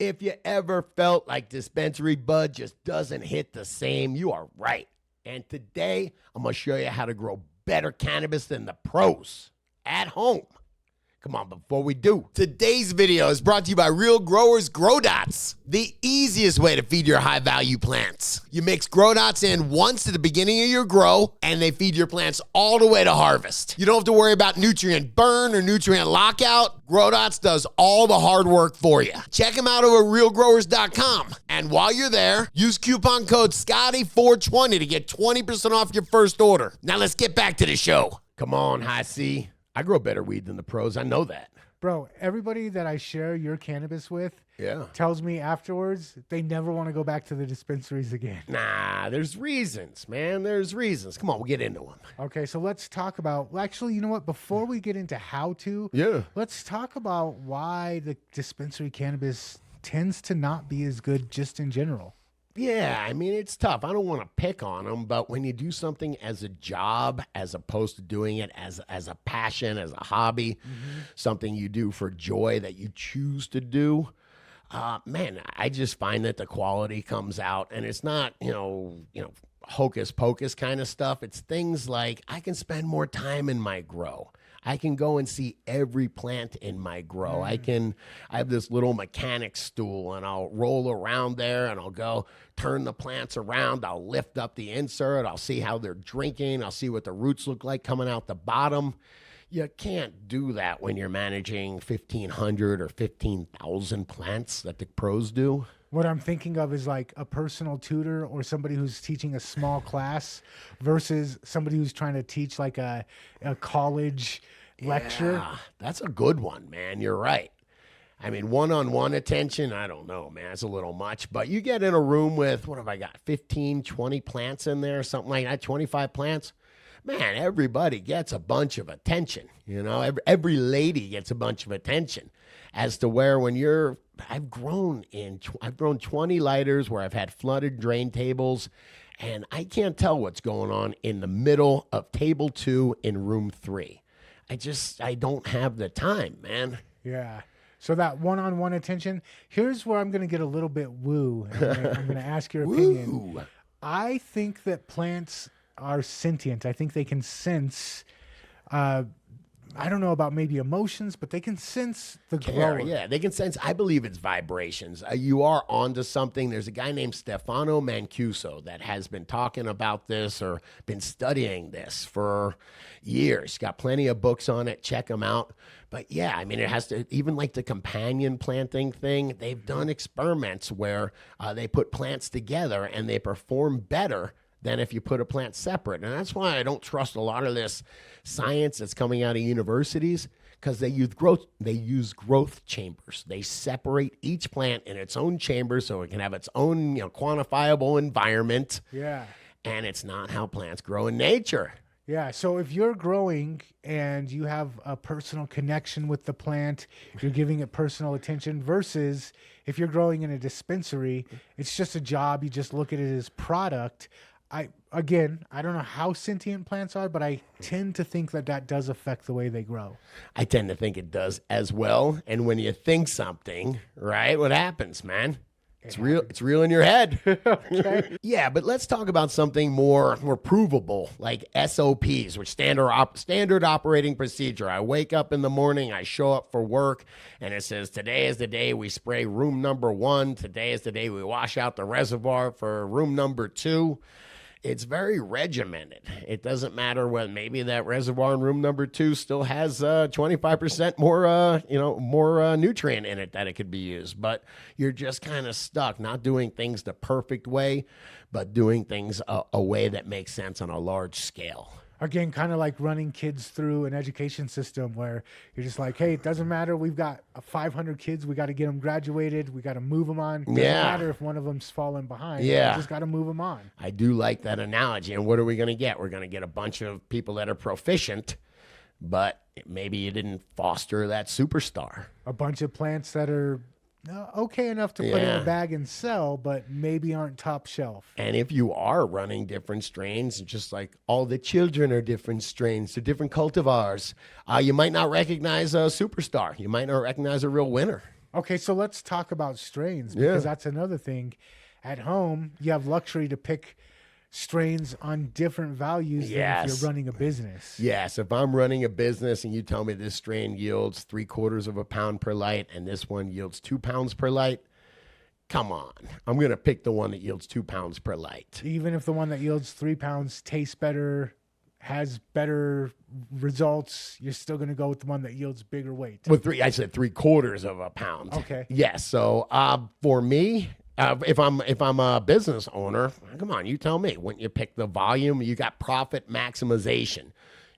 If you ever felt like dispensary bud just doesn't hit the same, you are right. And today, I'm going to show you how to grow better cannabis than the pros at home. Come on, before we do, today's video is brought to you by Real Growers Grow Dots, the easiest way to feed your high-value plants. You mix grow dots in once at the beginning of your grow, and they feed your plants all the way to harvest. You don't have to worry about nutrient burn or nutrient lockout. Grow Dots does all the hard work for you. Check them out over at realgrowers.com. And while you're there, use coupon code Scotty420 to get 20% off your first order. Now let's get back to the show. Come on, High C. I grow better weed than the pros. I know that. Bro, everybody that I share your cannabis with tells me afterwards they never want to go back to the dispensaries again. Nah, there's reasons, man. There's reasons. Come on, we'll get into them. Okay, so let's talk about, actually, you know what? Before we get into how to, let's talk about why the dispensary cannabis tends to not be as good just in general. Yeah, I mean, it's tough. I don't want to pick on them, but when you do something as a job, as opposed to doing it as a passion, as a hobby, something you do for joy that you choose to do, man, I just find that the quality comes out, and it's not, you know, hocus pocus kind of stuff. It's things like I can spend more time in my grow. I can go and see every plant in my grow. I have this little mechanic stool, and I'll roll around there, and I'll go turn the plants around. I'll lift up the insert. I'll see how they're drinking. I'll see what the roots look like coming out the bottom. You can't do that when you're managing 1,500 or 15,000 plants that the pros do. What I'm thinking of is like a personal tutor or somebody who's teaching a small class versus somebody who's trying to teach like a college lecture. Yeah, that's a good one, man. You're right. I mean, one-on-one attention, I don't know, man. It's a little much. But you get in a room with, what have I got, 15, 20 plants in there, something like that, 25 plants. Man, everybody gets a bunch of attention. You know, every lady gets a bunch of attention. As to where when you're, I've grown 20 lighters where I've had flooded drain tables, and I can't tell what's going on in the middle of table 2 in room 3. I don't have the time, man. Yeah. So that one-on-one attention, here's where I'm going to get a little bit woo. I'm going to ask your opinion. I think that plants are sentient. I think they can sense, I don't know about maybe emotions, but they can sense the grower. Yeah, they can sense. I believe it's vibrations. You are onto something. There's a guy named Stefano Mancuso that has been talking about this or been studying this for years. Got plenty of books on it. Check them out. But yeah, I mean, it has to, even like the companion planting thing, they've done experiments where they put plants together and they perform better than if you put a plant separate. And that's why I don't trust a lot of this science that's coming out of universities, because they use growth chambers. They separate each plant in its own chamber so it can have its own, quantifiable environment. Yeah. And it's not how plants grow in nature. Yeah, so if you're growing and you have a personal connection with the plant, you're giving it personal attention, versus if you're growing in a dispensary, it's just a job, you just look at it as product. I don't know how sentient plants are, but I tend to think that does affect the way they grow. I tend to think it does as well. And when you think something, right, what happens, man? It's real in your head. Okay. Yeah, but let's talk about something more provable, like SOPs, which standard operating procedure. I wake up in the morning, I show up for work, and it says, today is the day we spray room number 1. Today is the day we wash out the reservoir for room number 2. It's very regimented. It doesn't matter when maybe that reservoir in room number 2 still has 25% more nutrient in it that it could be used. But you're just kind of stuck, not doing things the perfect way, but doing things a way that makes sense on a large scale. Again, kind of like running kids through an education system where you're just like, hey, it doesn't matter. We've got 500 kids. We got to get them graduated. We got to move them on. It doesn't matter if one of them's falling behind. Yeah. We just got to move them on. I do like that analogy. And what are we going to get? We're going to get a bunch of people that are proficient, but maybe you didn't foster that superstar. A bunch of plants that are okay enough to put in a bag and sell, but maybe aren't top shelf. And if you are running different strains, just like all the children are different strains, they're different cultivars, you might not recognize a superstar. You might not recognize a real winner. Okay, so let's talk about strains because that's another thing. At home, you have luxury to pick strains on different values than if you're running a business. Yes, if I'm running a business and you tell me this strain yields 3/4 of a pound per light and this one yields 2 pounds per light, come on. I'm going to pick the one that yields 2 pounds per light. Even if the one that yields 3 pounds tastes better, has better results, you're still going to go with the one that yields bigger weight. With I said 3/4 of a pound. Okay. Yes. So for me, if I'm a business owner, come on, you tell me. When you pick the volume, you got profit maximization.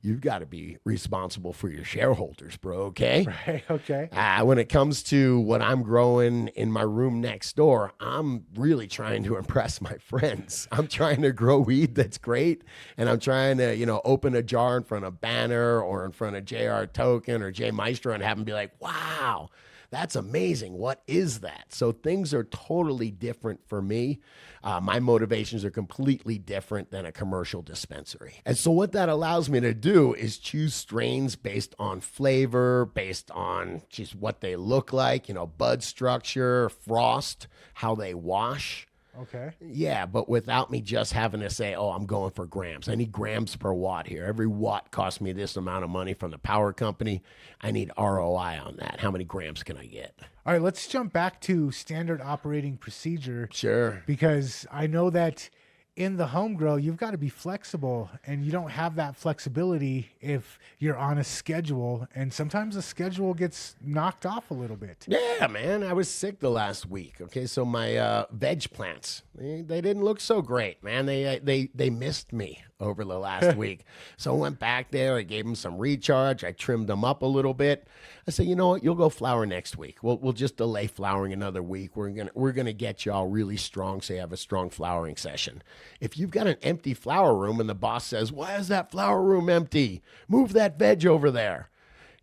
You've got to be responsible for your shareholders, bro, okay? Right, okay. When it comes to what I'm growing in my room next door, I'm really trying to impress my friends. I'm trying to grow weed that's great, and I'm trying to, open a jar in front of Banner or in front of JR Token or J Maestro and have them be like, wow, that's amazing. What is that? So things are totally different for me. My motivations are completely different than a commercial dispensary. And so what that allows me to do is choose strains based on flavor, based on just what they look like, bud structure, frost, how they wash. Okay. Yeah, but without me just having to say, oh, I'm going for grams. I need grams per watt here. Every watt costs me this amount of money from the power company. I need ROI on that. How many grams can I get? All right, let's jump back to standard operating procedure. Sure. Because I know that in the home grow, you've got to be flexible, and you don't have that flexibility if you're on a schedule. And sometimes the schedule gets knocked off a little bit. Yeah, man. I was sick the last week. Okay, so my veg plants, they didn't look so great, man. They missed me over the last week. So I went back there. I gave them some recharge. I trimmed them up a little bit. I said, you know what? You'll go flower next week. We'll just delay flowering another week. We're gonna get y'all really strong so you have a strong flowering session. If you've got an empty flower room and the boss says, why is that flower room empty? Move that veg over there.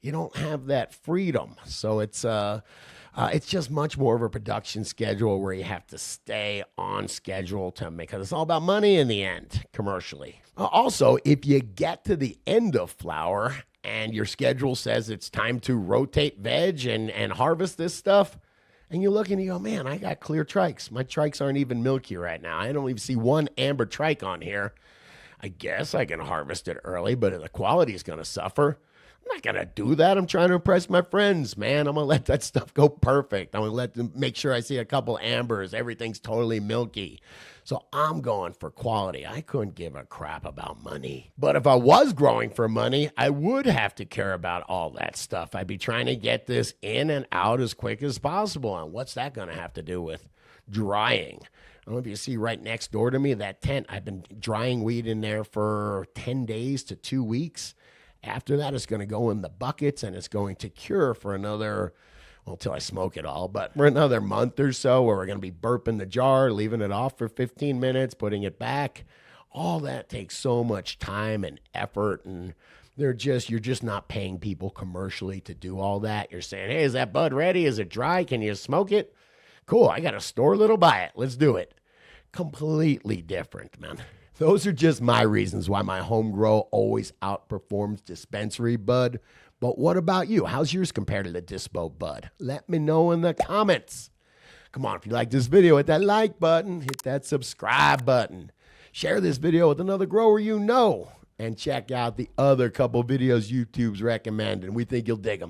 You don't have that freedom. So it's just much more of a production schedule where you have to stay on schedule because it's all about money in the end, commercially. Also, if you get to the end of flower and your schedule says it's time to rotate veg and harvest this stuff, and you look and you go, man, I got clear trikes. My trikes aren't even milky right now. I don't even see one amber trike on here. I guess I can harvest it early, but the quality is going to suffer. I'm not going to do that. I'm trying to impress my friends, man. I'm going to let that stuff go perfect. I'm going to let them make sure I see a couple ambers. Everything's totally milky. So I'm going for quality. I couldn't give a crap about money. But if I was growing for money, I would have to care about all that stuff. I'd be trying to get this in and out as quick as possible. And what's that going to have to do with drying? I don't know if you see right next door to me, that tent. I've been drying weed in there for 10 days to 2 weeks. After that, it's going to go in the buckets and it's going to cure for another, well, until I smoke it all, but for another month or so where we're going to be burping the jar, leaving it off for 15 minutes, putting it back. All that takes so much time and effort, and you're just not paying people commercially to do all that. You're saying, hey, is that bud ready? Is it dry? Can you smoke it? Cool, I got a store little buy it. Let's do it. Completely different, man. Those are just my reasons why my home grow always outperforms dispensary bud. But what about you? How's yours compared to the Dispo bud? Let me know in the comments. Come on, if you like this video, hit that like button, hit that subscribe button. Share this video with another grower you know. And check out the other couple videos YouTube's recommending. We think you'll dig them.